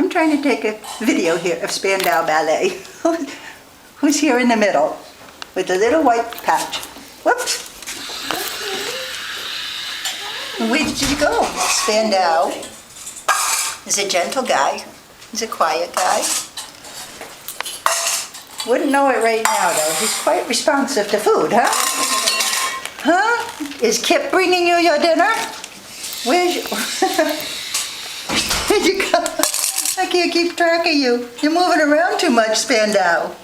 I'm trying to take a video here of Spandau Ballet. Who's here in the middle with the little white patch? Whoops. Where did you go? Spandau is a gentle guy. He's a quiet guy. Wouldn't know it right now, though. He's quite responsive to food, huh? Huh? Is Kip bringing you your dinner? Where's you? Where'd you go? I can't keep track of you. You're moving around too much, Spandau.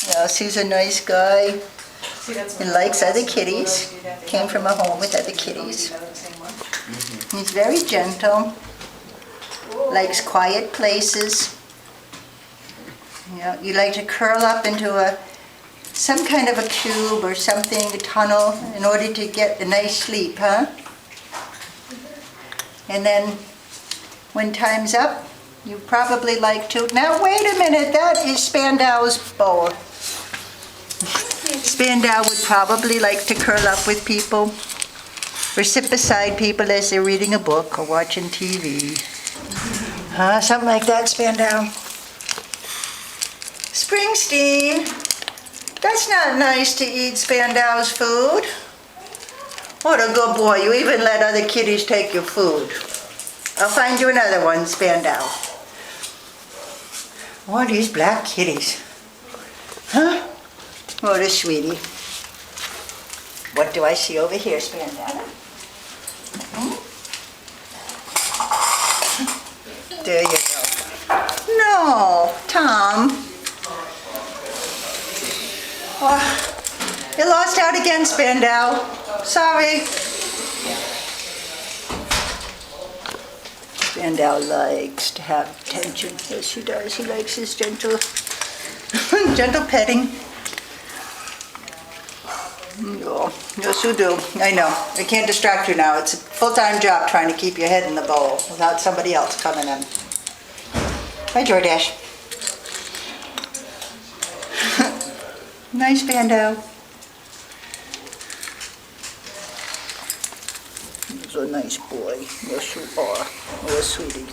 Yes, he's a nice guy. He likes other kitties. Came from a home with other kitties. He's very gentle. Likes quiet places. You like to curl up into some kind of a cube or something, a tunnel, in order to get a nice sleep, huh? And then when time's up, you probably like to... Now wait a minute, that is Spandau's bowl. Spandau would probably like to curl up with people or sit beside people as they're reading a book or watching TV. Something like that, Spandau. Springsteen, that's not nice to eat Spandau's food. What a good boy, you even let other kitties take your food. I'll find you another one, Spandau. Oh, these black kitties. Huh? What a sweetie. What do I see over here, Spandau? There you go. No, Tom. Oh, you lost out again, Spandau. Sorry. Spandau likes to have attention. Yes, he does. He likes his gentle, gentle petting. Oh, yes, you do. I know. I can't distract you now. It's a full-time job trying to keep your head in the bowl without somebody else coming in. Hi, Jordash. Nice, Spandau. He's a nice boy. Yes, you are. Oh, sweetie.